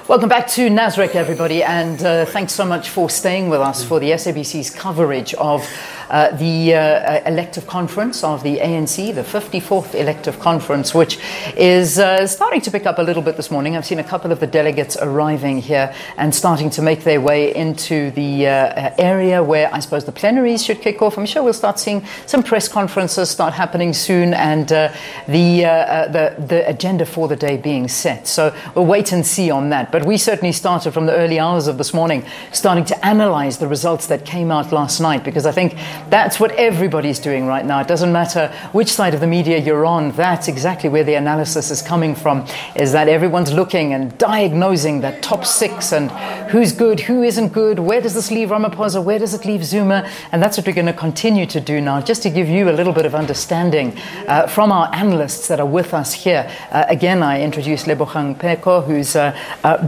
Welcome back to Nasrec, everybody, and thanks so much for staying with us for the SABC's coverage of the elective conference of the ANC, the 54th elective conference, which is starting to pick up a little bit this morning. I've seen a couple of the delegates arriving here and starting to make their way into the area where I suppose the plenaries should kick off. I'm sure we'll start seeing some press conferences start happening soon, and the agenda for the day being set. So we'll wait and see on that. But we certainly started from the early hours of this morning, starting to analyze the results that came out last night, because I think that's what everybody's doing right now. It doesn't matter which side of the media you're on. That's exactly where the analysis is coming from, is that everyone's looking and diagnosing that top six and who's good, who isn't good, where does this leave Ramaphosa, where does it leave Zuma, and that's what we're going to continue to do now, just to give you a little bit of understanding from our analysts that are with us here. Again, I introduced Lebogang Peko, who's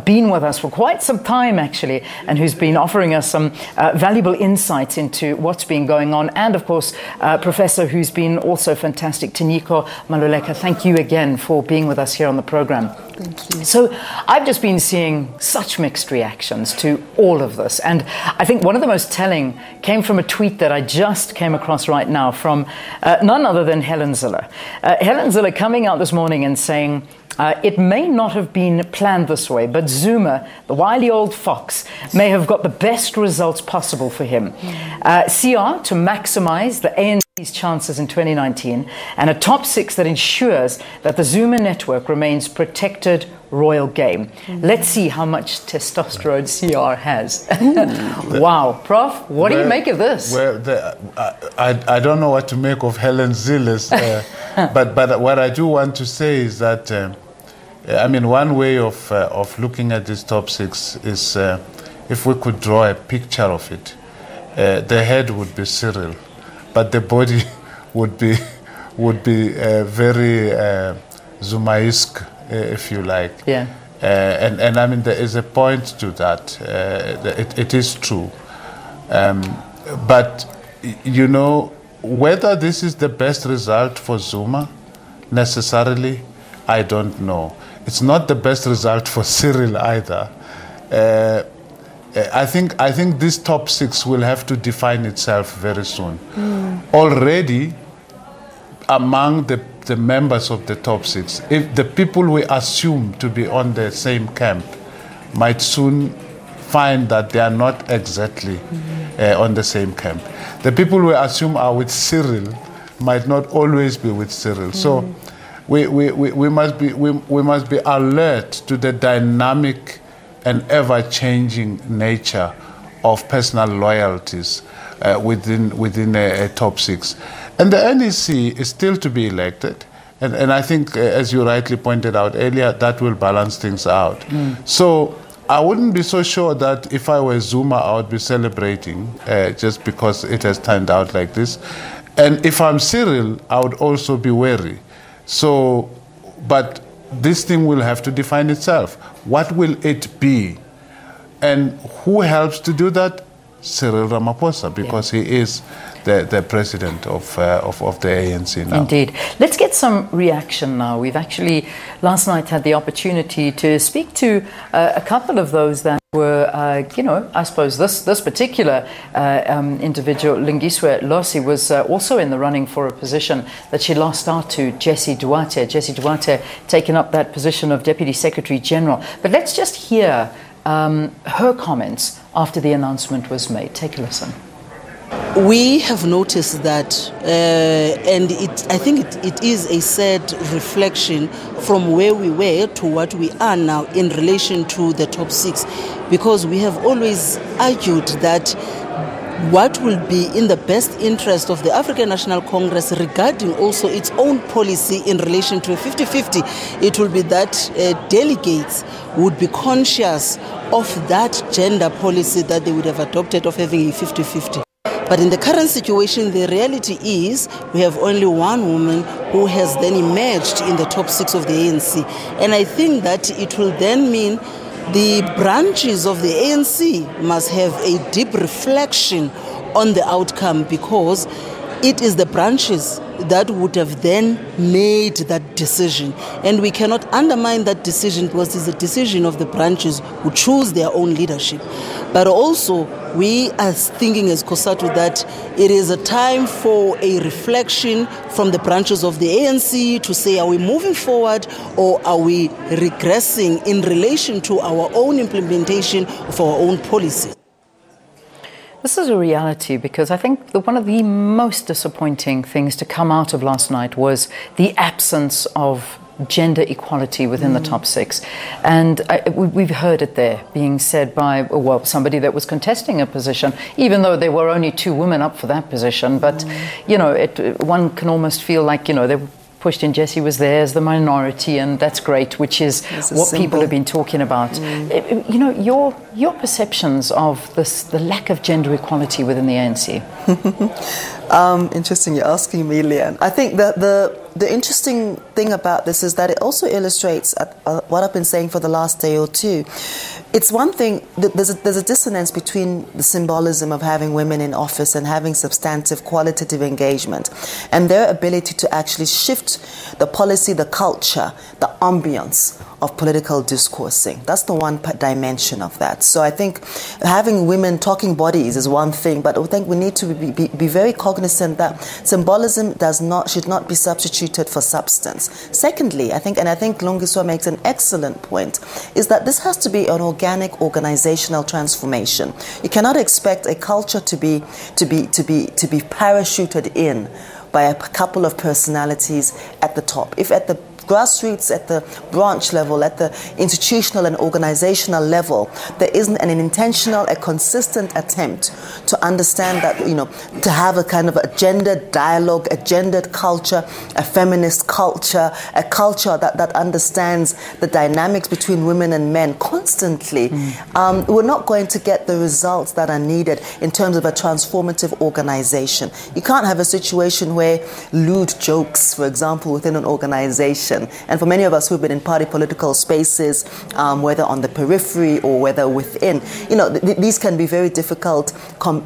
been with us for quite some time, actually, and who's been offering us some valuable insights into what's been going on. And, of course, Professor, who's been also fantastic, Tiniko Maluleka, thank you again for being with us here on the program. Thank you. So I've just been seeing such mixed reactions to all of this. And I think one of the most telling came from a tweet that I just came across right now from none other than Helen Zille. Helen Zille coming out this morning and saying, it may not have been planned this way, but Zuma, the wily old fox, may have got the best results possible for him. CR to maximize the ANC's chances in 2019, and a top six that ensures that the Zuma network remains protected royal game. Let's see how much testosterone CR has. Wow. Prof, what do you make of this? Well, I don't know what to make of Helen Zille's, but what I do want to say is that I mean, one way of looking at this top six is if we could draw a picture of it. The head would be Cyril, but the body would be very Zumaesque, if you like. Yeah. And I mean, there is a point to that. It is true. But, you know, whether this is the best result for Zuma, necessarily, I don't know. It's not the best result for Cyril either. I think this top six will have to define itself very soon. Already, among the members of the top six, if the people we assume to be on the same camp might soon find that they are not exactly on the same camp. The people we assume are with Cyril might not always be with Cyril. So we must be alert to the dynamic and ever-changing nature of personal loyalties within a top six. And the NEC is still to be elected. And I think, as you rightly pointed out earlier, that will balance things out. So I wouldn't be so sure that if I were Zuma, I would be celebrating just because it has turned out like this. And if I'm Cyril, I would also be wary. So, but this thing will have to define itself. What will it be? And who helps to do that? Cyril Ramaphosa, because he is the president of the ANC now. Indeed. Let's get some reaction now. We've actually, last night, had the opportunity to speak to a couple of those that were, you know, I suppose this particular individual, Lingiswe Losi, was also in the running for a position that she lost out to Jessie Duarte. Jessie Duarte taking up that position of Deputy Secretary General. But let's just hear her comments after the announcement was made. Take a listen. We have noticed that, and I think it is a sad reflection from where we were to what we are now in relation to the top six, because we have always argued that what will be in the best interest of the African National Congress regarding also its own policy in relation to a 50-50, it will be that delegates would be conscious of that gender policy that they would have adopted of having a 50-50. But in the current situation, the reality is we have only one woman who has then emerged in the top six of the ANC. And I think that it will then mean the branches of the ANC must have a deep reflection on the outcome, because it is the branches that would have then made that decision. And we cannot undermine that decision because it's a decision of the branches who choose their own leadership. But also, we are thinking as COSATU that it is a time for a reflection from the branches of the ANC to say, are we moving forward or are we regressing in relation to our own implementation of our own policies? This is a reality because I think that one of the most disappointing things to come out of last night was the absence of gender equality within the top six. And we've heard it there being said by, well, somebody that was contesting a position, even though there were only 2 women up for that position. But, you know, one can almost feel like, you know, they pushed in. Jessie was there as the minority, and that's great, which is what people have been talking about. You know, your perceptions of this, the lack of gender equality within the ANC. Interesting you're asking me, Leanne. I think that the interesting thing about this is that it also illustrates what I've been saying for the last day or two. It's one thing, there's a dissonance between the symbolism of having women in office and having substantive qualitative engagement and their ability to actually shift the policy, the culture, the ambience of political discoursing. That's the one dimension of that. So I think having women talking bodies is one thing, but I think we need to be very cognizant that symbolism should not be substituted for substance. Secondly, I think Lungiswa makes an excellent point, is that this has to be an organic organizational transformation. You cannot expect a culture to be parachuted in by a couple of personalities at the top. If at the grassroots, at the branch level, at the institutional and organizational level, there isn't an intentional, a consistent attempt to understand that, you know, to have a kind of a gendered dialogue, a gendered culture, a feminist culture, a culture that understands the dynamics between women and men constantly, we're not going to get the results that are needed in terms of a transformative organization. You can't have a situation where lewd jokes, for example, within an organization. And for many of us who've been in party political spaces, whether on the periphery or whether within, you know, these can be very difficult,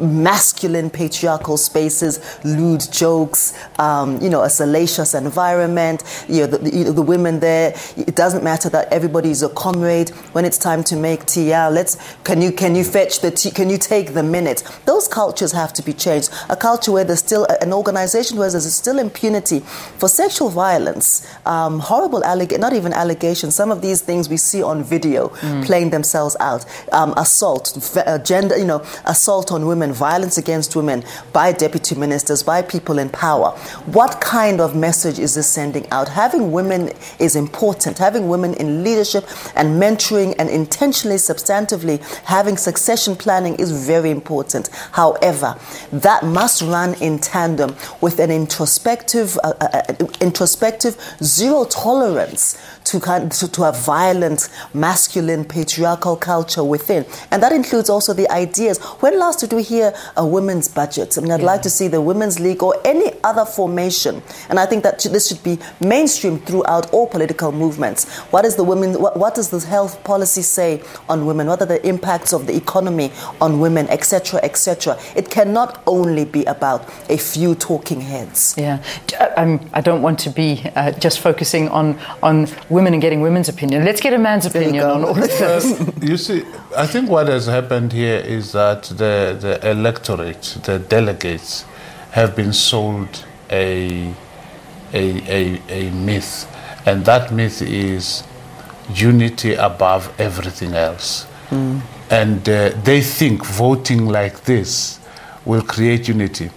masculine patriarchal spaces, lewd jokes, you know, a salacious environment, you know, the women there. It doesn't matter that everybody's a comrade. When it's time to make tea, can you fetch the tea? Can you take the minute? Those cultures have to be changed. A culture where there's still an organization where there's still impunity for sexual violence. Horrible not even allegations. Some of these things we see on video playing themselves out. Assault, gender, you know, assault on women, violence against women by deputy ministers, by people in power. What kind of message is this sending out? Having women is important. Having women in leadership and mentoring and intentionally, substantively having succession planning is very important. However, that must run in tandem with an introspective, zero tolerance to a violent, masculine, patriarchal culture within. And that includes also the ideas. When last did we hear a women's budget? I mean, I'd like to see the Women's League or any other formation. And I think that this should be mainstream throughout all political movements. What does the health policy say on women? What are the impacts of the economy on women, etc., etc.? It cannot only be about a few talking heads. Yeah, I don't want to be just focusing on women and getting women's opinion. Let's get a man's opinion on all of this. You see, I think what has happened here is that the electorate, the delegates, have been sold a myth, and that myth is unity above everything else. And they think voting like this will create unity.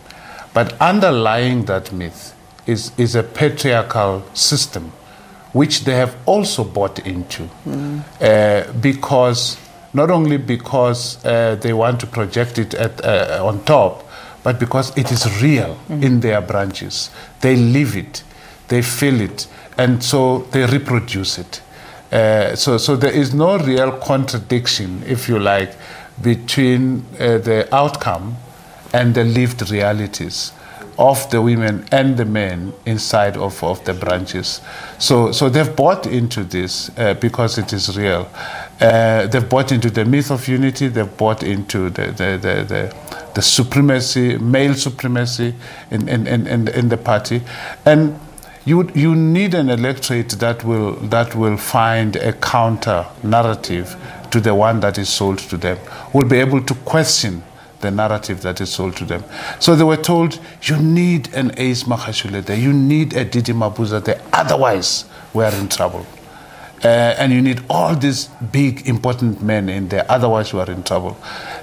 But underlying that myth is a patriarchal system, which they have also bought into, because not only because they want to project it on top, but because it is real in their branches. They live it, they feel it, and so they reproduce it. So there is no real contradiction, if you like, between the outcome and the lived realities of the women and the men inside of the branches. So they've bought into this because it is real. They've bought into the myth of unity. They've bought into the the supremacy, male supremacy in the party. And you need an electorate that will find a counter narrative to the one that is sold to them, will be able to question the narrative that is sold to them. So they were told, you need an Ace Magashule there, you need a Didi Mabuza there, otherwise we are in trouble. And you need all these big, important men in there, otherwise you are in trouble.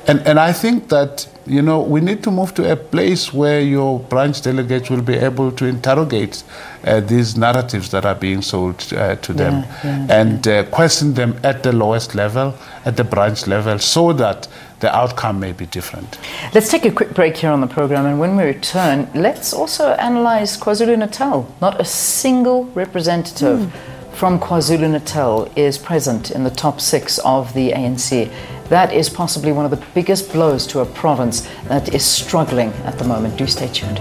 And I think that, you know, we need to move to a place where your branch delegates will be able to interrogate these narratives that are being sold to them, and question them at the lowest level, at the branch level, so that the outcome may be different. Let's take a quick break here on the program, and when we return, let's also analyze KwaZulu-Natal. Not a single representative from KwaZulu-Natal is present in the top 6 of the ANC. That is possibly one of the biggest blows to a province that is struggling at the moment. Do stay tuned.